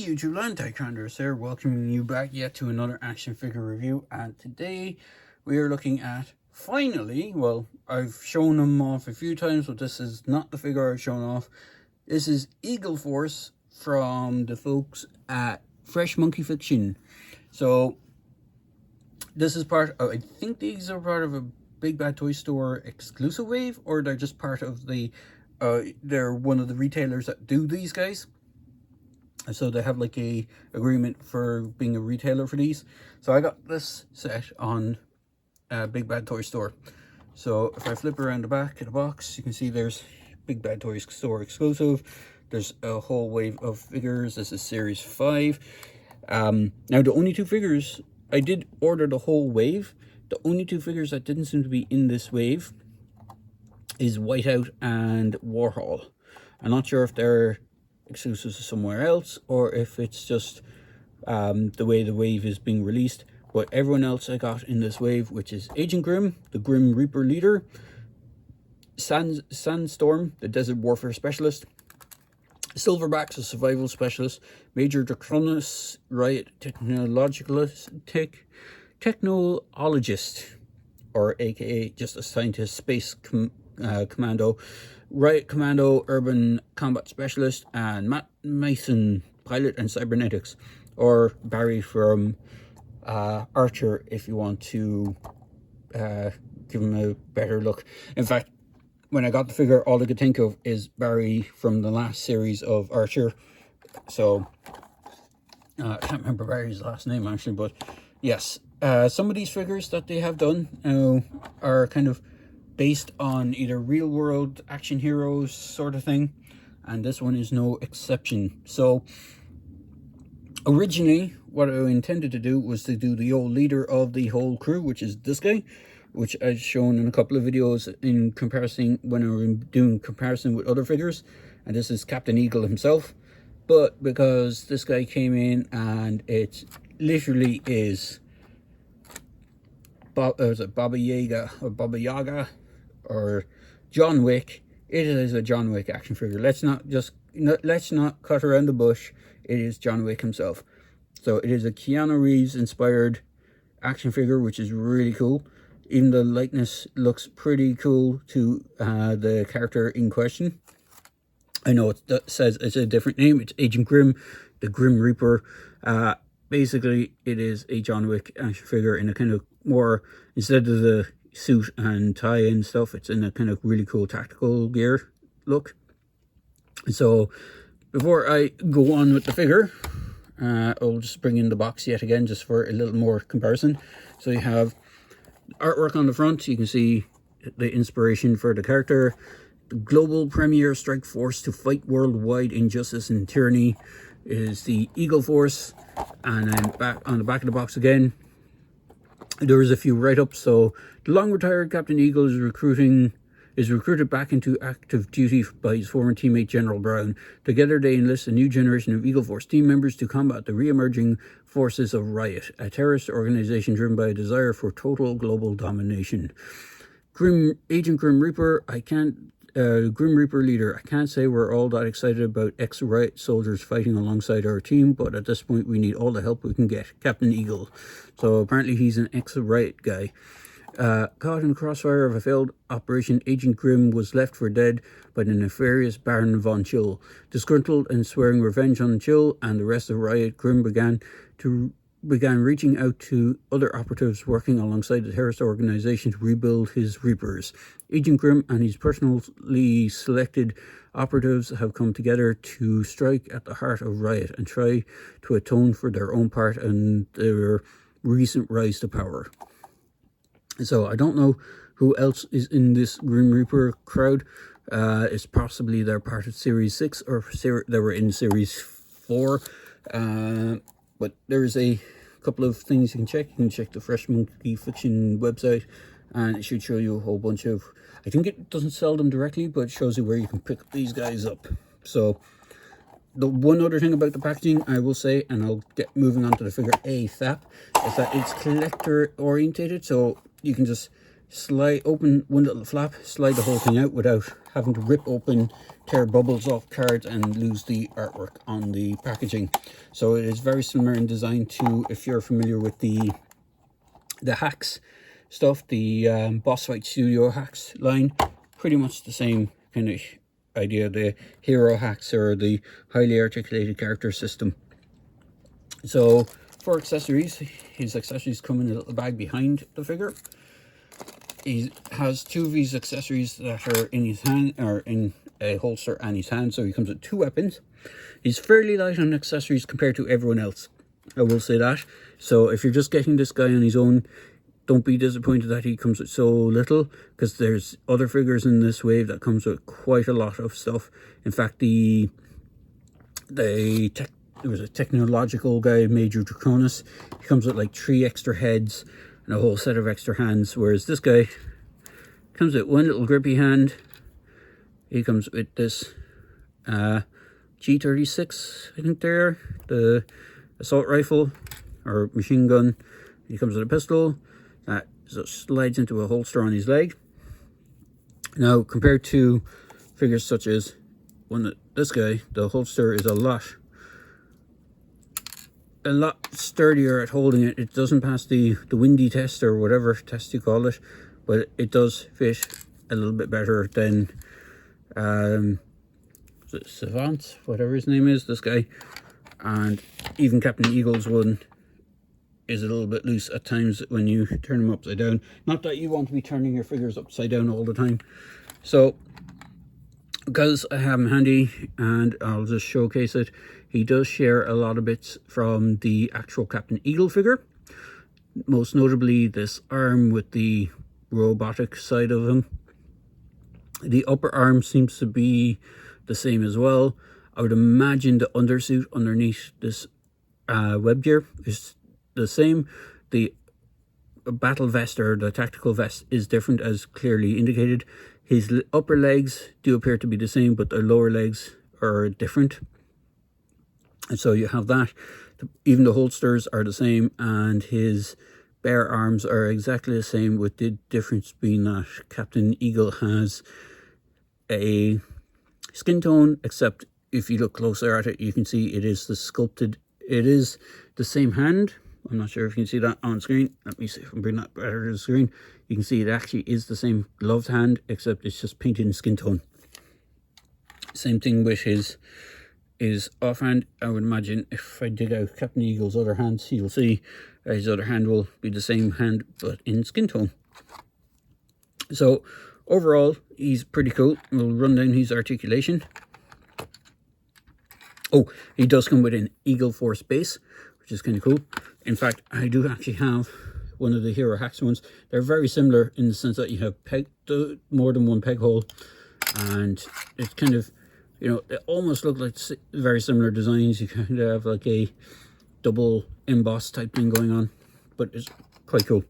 YouTube land, Tycondrius here, welcoming you back yet to another action figure review. And today we are looking at, finally, well, I've shown them off a few times, but this is not the figure I've shown off. This is Eagle Force from the folks at Fresh Monkeyfiction. So this is part of, I think these are part of a Big Bad Toy Store exclusive wave, or they're just part of the they're one of the retailers that do these guys. So they have like a agreement for being a retailer for these. So I got this set on Big Bad Toy Store. So if I flip around the back of the box, you can see there's Big Bad Toy Store exclusive. There's a whole wave of figures. This is series 5. Now the only two figures, I did order the whole wave. The only two figures that didn't seem to be in this wave is Whiteout and Warhol. I'm not sure if they're exclusives somewhere else or if it's just the way the wave is being released, but everyone else I got in this wave, which is Agent Grimm, the Grim Reaper leader, Sandstorm, the desert warfare specialist, Silverback's a survival specialist, Major Draconus, Riot technologist, or aka just a scientist, space commando, Riot Commando, Urban Combat Specialist, and Matt Mason, Pilot and Cybernetics, or Barry from Archer, if you want to give him a better look. In fact, when I got the figure, all I could think of is Barry from the last series of Archer. So, I can't remember Barry's last name actually, but yes. Some of these figures that they have done are kind of based on either real world action heroes sort of thing, and this one is no exception. So originally what I intended to do was to do the old leader of the whole crew, which is this guy, which I've shown in a couple of videos in comparison when I'm doing comparison with other figures, and this is Captain Eagle himself. But because this guy came in and it literally is Baba Yaga or John Wick, it is a John Wick action figure. Let's not cut around the bush. It is John Wick himself. So it is a Keanu Reeves inspired action figure, which is really cool. Even the likeness looks pretty cool to the character in question. I know it says it's a different name. It's Agent Grimm, the Grim Reaper. Basically, it is a John Wick action figure in a kind of more, instead of the suit and tie and stuff, it's in a kind of really cool tactical gear look. So before I go on with the figure, I'll just bring in the box yet again just for a little more comparison. So you have artwork on the front. You can see the inspiration for the character. The global premier strike force to fight worldwide injustice and tyranny is the Eagle Force. And then back on the back of the box again, there is a few write-ups. So the long-retired Captain Eagle is recruited back into active duty by his former teammate General Brown. Together they enlist a new generation of Eagle Force team members to combat the re-emerging forces of Riot, a terrorist organization driven by a desire for total global domination. Agent Grim Reaper, Grim Reaper leader, I can't say we're all that excited about ex-Riot soldiers fighting alongside our team, but at this point we need all the help we can get. Captain Eagle. So apparently he's an ex-Riot guy. Caught in the crossfire of a failed operation, Agent Grimm was left for dead by the nefarious Baron von Chill. Disgruntled and swearing revenge on Chill and the rest of Riot, Grimm began reaching out to other operatives working alongside the terrorist organization to rebuild his Reapers. Agent Grimm and his personally selected operatives have come together to strike at the heart of Riot and try to atone for their own part in their recent rise to power. So I don't know who else is in this Grim Reaper crowd. It's possibly they're part of Series 6 or they were in Series 4. But there's a couple of things you can check. You can check the Fresh Monkeyfiction website, and it should show you a whole bunch of, I think it doesn't sell them directly, but it shows you where you can pick these guys up. So the one other thing about the packaging I will say, and I'll get moving on to the figure ASAP, is that it's collector orientated. So you can just slide open one little flap, slide the whole thing out without having to rip open, tear bubbles off cards and lose the artwork on the packaging. So it is very similar in design to, if you're familiar with the hacks stuff, the Boss Fight Studio hacks line. Pretty much the same kind of idea, the hero hacks or the highly articulated character system. So for accessories, his accessories come in a little bag behind the figure. He has two of his accessories that are in his hand, or in a holster and his hand, so he comes with two weapons. He's fairly light on accessories compared to everyone else, I will say that. So if you're just getting this guy on his own, don't be disappointed that he comes with so little, because there's other figures in this wave that comes with quite a lot of stuff. In fact, there was a technological guy, Major Draconis. He comes with like 3 extra heads and a whole set of extra hands, whereas this guy comes with one little grippy hand. He comes with this G36, I think they're the assault rifle or machine gun. He comes with a pistol that slides into a holster on his leg. Now, compared to figures such as this guy, the holster is a lot sturdier at holding it. It doesn't pass the windy test or whatever test you call it, but it does fit a little bit better than Savant, whatever his name is, this guy. And even Captain Eagle's one is a little bit loose at times when you turn them upside down. Not that you want to be turning your figures upside down all the time. So, because I have him handy and I'll just showcase it, he does share a lot of bits from the actual Captain Eagle figure. Most notably this arm with the robotic side of him. The upper arm seems to be the same as well. I would imagine the undersuit underneath this web gear is the same. The battle vest or the tactical vest is different, as clearly indicated. His upper legs do appear to be the same, but the lower legs are different. And so you have that. Even the holsters are the same, and his bare arms are exactly the same, with the difference being that Captain Eagle has a skin tone, except if you look closer at it, you can see it is the same hand. I'm not sure if you can see that on screen. Let me see if I can bring that better to the screen. You can see it actually is the same gloved hand, except it's just painted in skin tone. Same thing with his offhand. I would imagine if I dig out Captain Eagle's other hands, you'll see his other hand will be the same hand, but in skin tone. So overall, he's pretty cool. We'll run down his articulation. Oh, he does come with an Eagle Force base, which is kind of cool. In fact, I do actually have one of the Hero Hacks ones. They're very similar in the sense that you have more than one peg hole, and it's kind of, you know, they almost look like very similar designs. You kind of have like a double emboss type thing going on, but it's quite cool.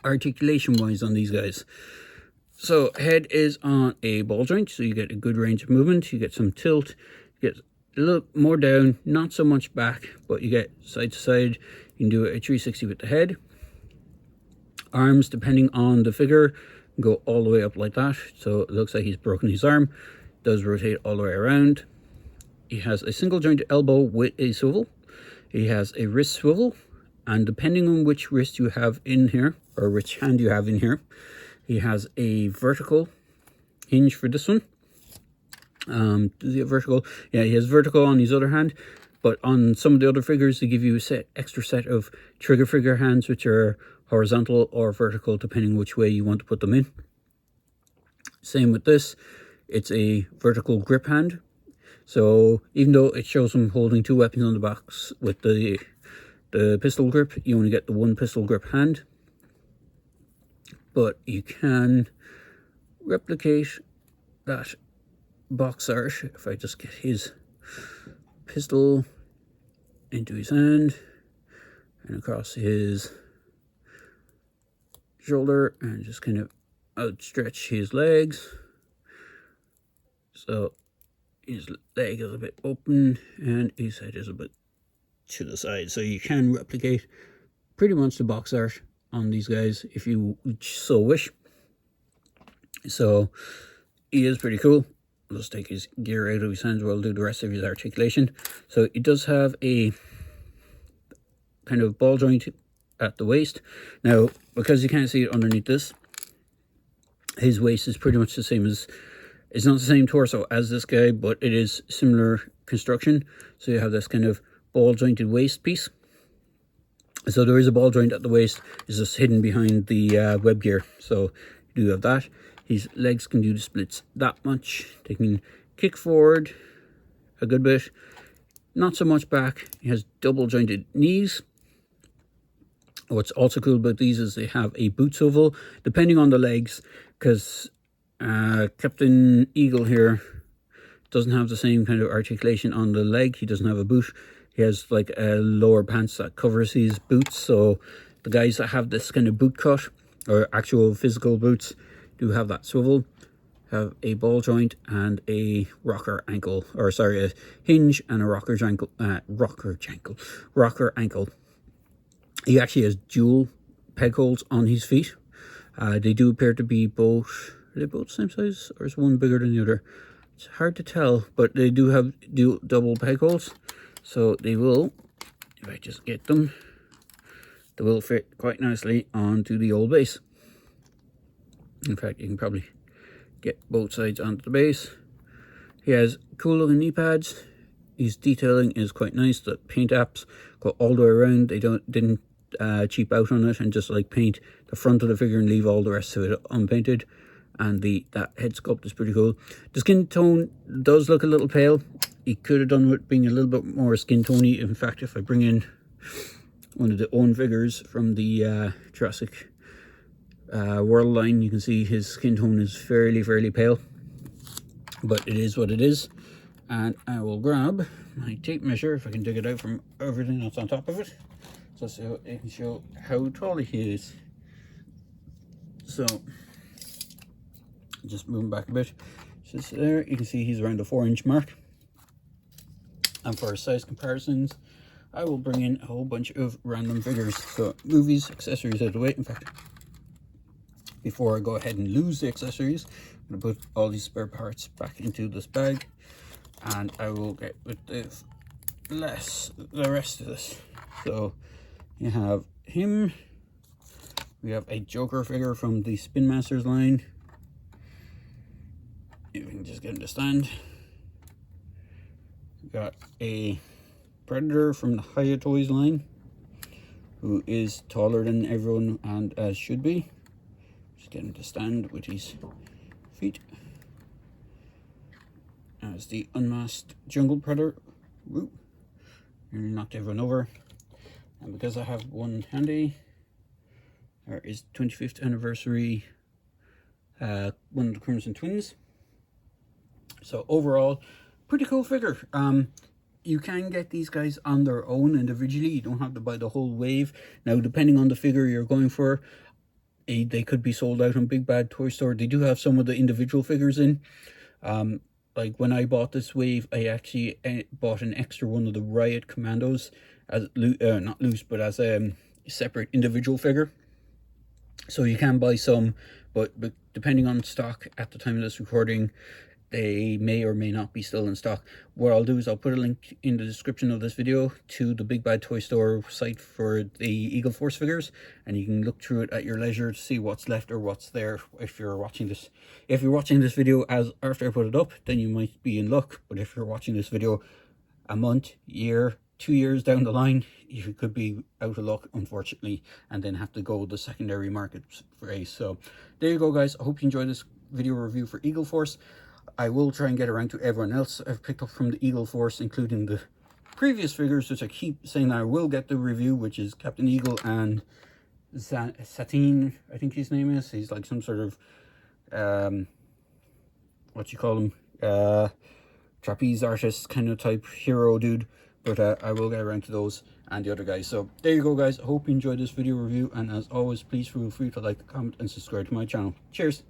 Articulation wise on these guys, so head is on a ball joint, so you get a good range of movement. You get some tilt, you get a little more down, not so much back, but you get side to side. You can do a 360 with the head. Arms, depending on the figure, go all the way up like that. So it looks like he's broken his arm. Does rotate all the way around. He has a single jointed elbow with a swivel. He has a wrist swivel, and depending on which wrist you have in here, or which hand you have in here, he has a vertical hinge for this one. Does he have vertical? Yeah, he has vertical on his other hand, but on some of the other figures they give you a extra set of trigger figure hands, which are horizontal or vertical depending which way you want to put them in. Same with this, it's a vertical grip hand. So even though it shows him holding 2 weapons on the box with the pistol grip, you only get the 1 pistol grip hand. But you can replicate that box art if I just get his pistol into his hand and across his shoulder, and just kind of outstretch his legs. So his leg is a bit open and his head is a bit to the side. So you can replicate pretty much the box art on these guys if you so wish. So he is pretty cool. I'll just take his gear out of his hands while I'll do the rest of his articulation. So it does have a kind of ball joint at the waist. Now, because you can't see it underneath this, his waist is pretty much the same as, it's not the same torso as this guy, but it is similar construction. So you have this kind of ball jointed waist piece. So there is a ball joint at the waist, it's just hidden behind the web gear. So you do have that. His legs can do the splits that much. They can kick forward a good bit, not so much back. He has double jointed knees. What's also cool about these is they have a boot swivel depending on the legs, because Captain Eagle here doesn't have the same kind of articulation on the leg. He doesn't have a boot. He has like a lower pants that covers his boots. So the guys that have this kind of boot cut or actual physical boots do have that swivel, have a ball joint and a rocker ankle, or sorry, a hinge and a rocker ankle. He actually has dual peg holes on his feet. They do appear to be both, are they both the same size, or is one bigger than the other? It's hard to tell, but they do have double peg holes. So they will, if I just get them, they will fit quite nicely onto the old base. In fact, you can probably get both sides onto the base. He has cool looking knee pads. His detailing is quite nice. The paint apps go all the way around. They didn't cheap out on it and just like paint the front of the figure and leave all the rest of it unpainted. And that head sculpt is pretty cool. The skin tone does look a little pale. He could have done with being a little bit more skin tony. In fact, if I bring in one of the own figures from the Jurassic World line, you can see his skin tone is fairly pale, but it is what it is. And I will grab my tape measure if I can dig it out from everything that's on top of it, just so it can show how tall he is. So just moving back a bit, just there you can see he's around the 4-inch mark. And for size comparisons, I will bring in a whole bunch of random figures. So movies, accessories out of the way. In fact, before I go ahead and lose the accessories, I'm going to put all these spare parts back into this bag, and I will get with the rest of this. So you have him. We have a Joker figure from the Spin Masters line. You can just get him to stand. We got a Predator from the Hiya Toys line, who is taller than everyone and as should be. Just get him to stand with his feet. As the unmasked Jungle Predator. Woo! Nearly knocked everyone over. And because I have one handy, there is 25th anniversary one of the Crimson Twins. So overall, pretty cool figure. You can get these guys on their own individually. You don't have to buy the whole wave. Now, depending on the figure you're going for, they could be sold out on Big Bad Toy Store. They do have some of the individual figures in. Like when I bought this wave, I actually bought an extra one of the Riot Commandos as not loose, but as a separate individual figure. So you can buy some, but depending on stock at the time of this recording, they may or may not be still in stock. What I'll do is I'll put a link in the description of this video to the Big Bad Toy Store site for the Eagle Force figures, and you can look through it at your leisure to see what's left or what's there. If you're watching this video as after I put it up, then you might be in luck. But if you're watching this video a month, year, 2 years down the line, you could be out of luck, unfortunately, and then have to go the secondary market phrase. So there you go, guys. I hope you enjoyed this video review for Eagle Force. I will try and get around to everyone else I've picked up from the Eagle Force, including the previous figures, which I keep saying I will get the review, which is Captain Eagle and Satine, I think his name is. He's like some sort of, what you call him, trapeze artist kind of type hero dude. But I will get around to those and the other guys. So there you go, guys. I hope you enjoyed this video review. And as always, please feel free to like, comment, and subscribe to my channel. Cheers.